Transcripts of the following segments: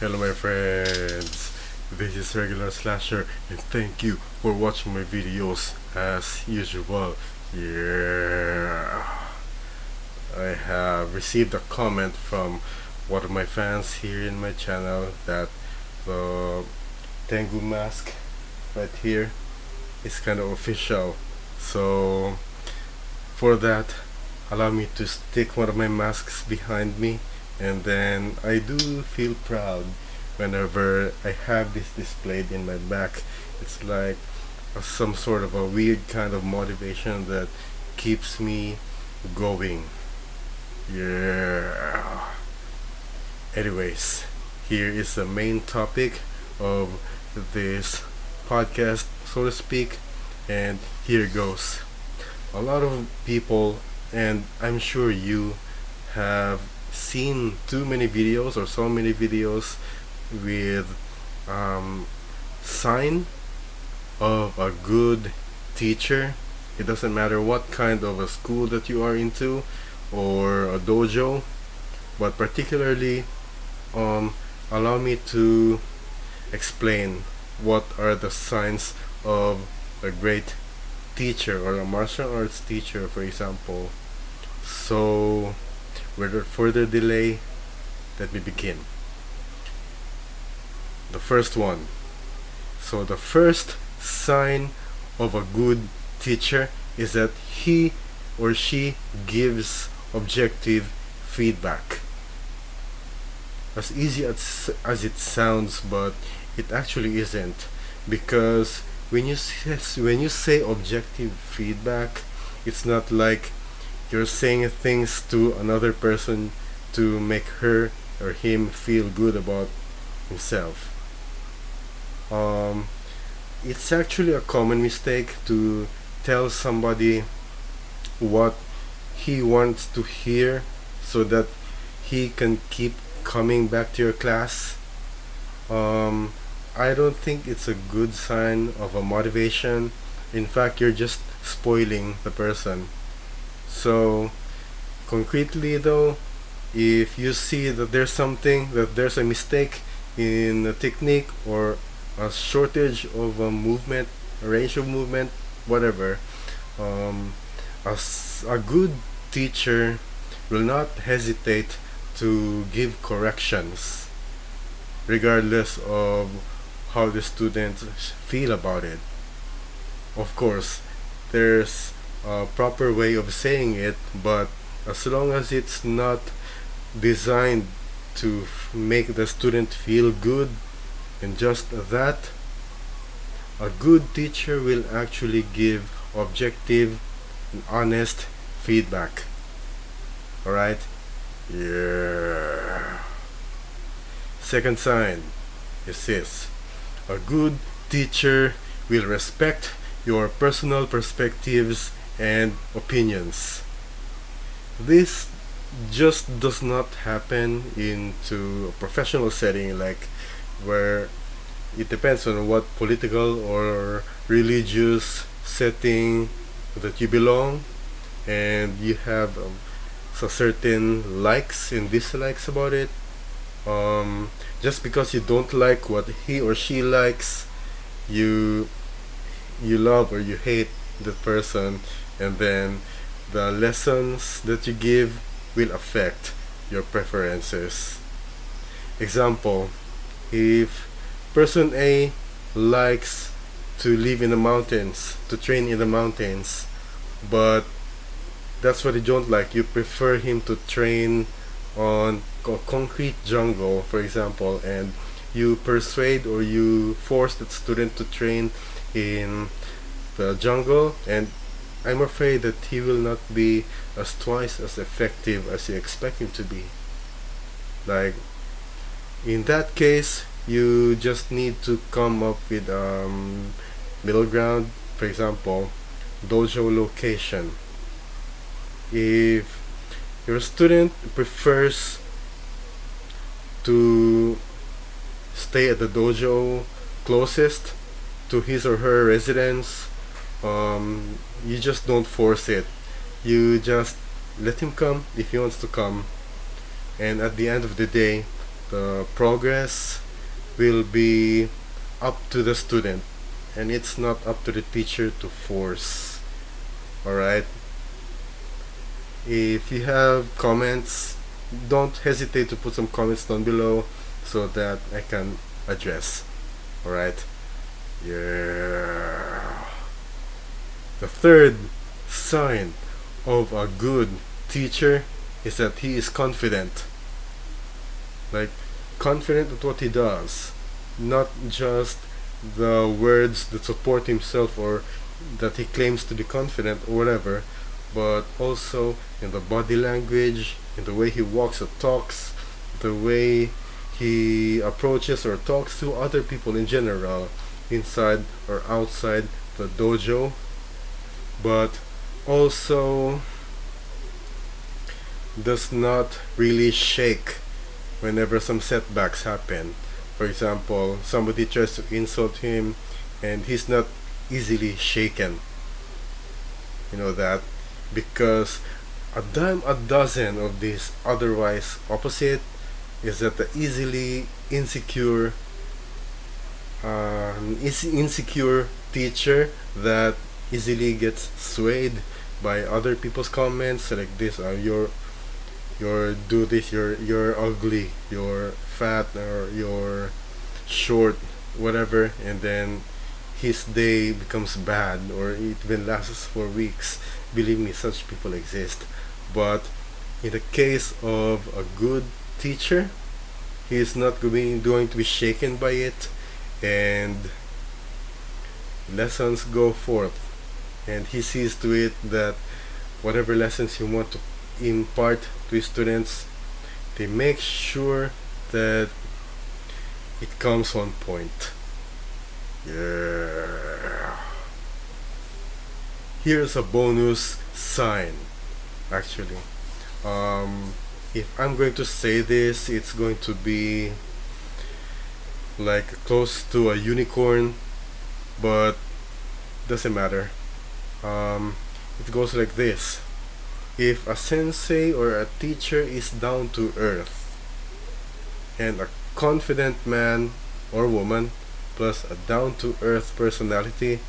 Hello my friends, this is Regular Slasher and thank you for watching my videos as usual. Yeah, I have received a comment from one of my fans here in my channel that the Tengu mask right here is kind of official. So for that, allow me to stick one of my masks behind me, and then I do feel proud whenever I have this displayed in my back. It's like some sort of a weird kind of motivation that keeps me going. Yeah. Anyways, here is the main topic of this podcast, so to speak, and here goes. A lot of people, and I'm sure you, have seen too many videos or so many videos with sign of a good teacher. It doesn't matter what kind of a school that you are into or a dojo, but particularly allow me to explain what are the signs of a great teacher or a martial arts teacher, for example. So without further delay, let me begin. The first one. So the first sign of a good teacher is that he or she gives objective feedback. As easy as it sounds, but it actually isn't, because when you say objective feedback, it's not like you're saying things to another person to make her or him feel good about himself. It's actually a common mistake to tell somebody what he wants to hear so that he can keep coming back to your class. I don't think it's a good sign of a motivation. In fact, you're just spoiling the person. So concretely though, if you see that there's a mistake in a technique or a shortage of a movement, a range of movement, whatever, a good teacher will not hesitate to give corrections regardless of how the students feel about it. Of course, there's a proper way of saying it, but as long as it's not designed to make the student feel good and just that, a good teacher will actually give objective and honest feedback. Alright? Yeah. Second sign is this. A good teacher will respect your personal perspectives and opinions. This just does not happen into a professional setting, like where it depends on what political or religious setting that you belong, and you have a certain likes and dislikes about it. Just because you don't like what he or she likes, you love or you hate the person, and then the lessons that you give will affect your preferences. Example, if person A likes to live in the mountains, to train in the mountains, but that's what you don't like, you prefer him to train on a concrete jungle, for example, and you persuade or you force that student to train in the jungle, and I'm afraid that he will not be twice as effective as you expect him to be. Like, in that case, you just need to come up with middle ground. For example, dojo location. If your student prefers to stay at the dojo closest to his or her residence, you just don't force it. You just let him come if he wants to come, and at the end of the day, the progress will be up to the student, and it's not up to the teacher to force. Alright? If you have comments, don't hesitate to put some comments down below so that I can address. Alright? Yeah. The third sign of a good teacher is that he is confident. Like, confident at what he does, not just the words that support himself or that he claims to be confident or whatever, but also in the body language, in the way he walks or talks, the way he approaches or talks to other people in general, inside or outside the dojo, but also does not really shake whenever some setbacks happen. For example, somebody tries to insult him and he's not easily shaken. You know that? Because a dime a dozen of this otherwise opposite is that the easily insecure insecure teacher that easily gets swayed by other people's comments like this, you're do this, you're ugly, you're fat, or you're short, whatever, and then his day becomes bad or it even lasts for weeks. Believe me, such people exist. But in the case of a good teacher, he is not going to be shaken by it, and lessons go forth, and he sees to it that whatever lessons you want to impart to his students, they make sure that it comes on point. Yeah. Here's a bonus sign, actually. If I'm going to say this, it's going to be like close to a unicorn, but doesn't matter. It goes like this. If a sensei or a teacher is down to earth, and a confident man or woman plus a down to earth personality,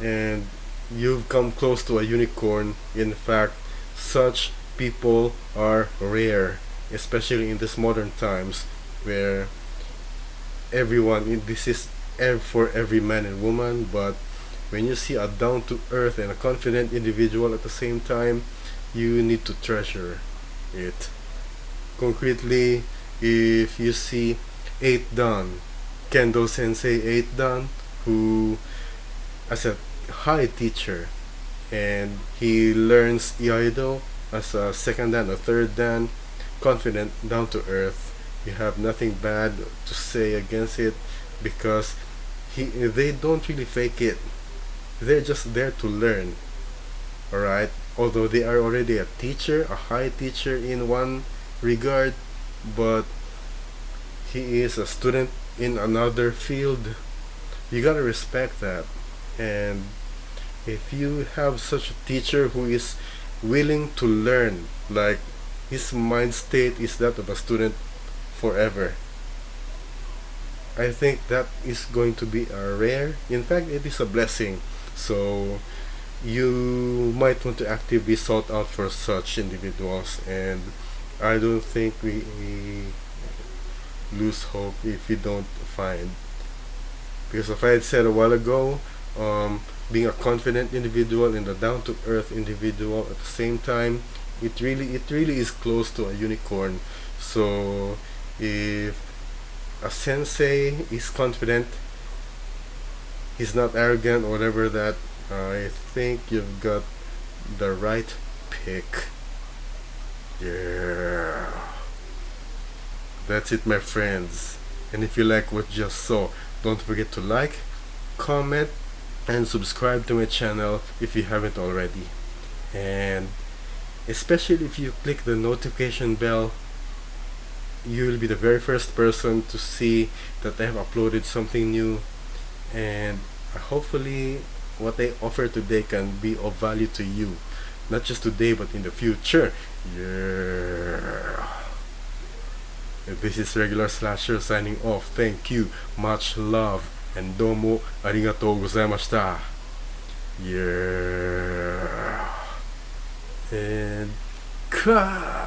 and you've come close to a unicorn. In fact, such people are rare, especially in this modern times where everyone, this is for every man and woman, but when you see a down to earth and a confident individual at the same time, you need to treasure it. Concretely, if you see 8 Dan, Kendo Sensei 8 Dan, who as a high teacher, and he learns Iaido as a second Dan or third Dan, confident, down to earth, you have nothing bad to say against it, because they don't really fake it. They're just there to learn. Alright? Although they are already a teacher, a high teacher in one regard, but he is a student in another field. You gotta respect that. And if you have such a teacher who is willing to learn, like his mind state is that of a student forever, I think that is going to be a rare, in fact it is a blessing. So you might want to actively sought out for such individuals, and I don't think we lose hope if we don't find. Because if I had said a while ago, being a confident individual and a down-to-earth individual at the same time, it really is close to a unicorn. So if a sensei is confident, he's not arrogant or whatever, that I think you've got the right pick. Yeah. That's it, my friends. And if you like what you just saw, don't forget to like, comment, and subscribe to my channel if you haven't already. And especially if you click the notification bell, you will be the very first person to see that I have uploaded something new, and hopefully what I offer today can be of value to you, not just today but in the future. Yeah. This is regular slasher signing off. Thank you, much love, and どうもありがとうございました。Yeah. And cut.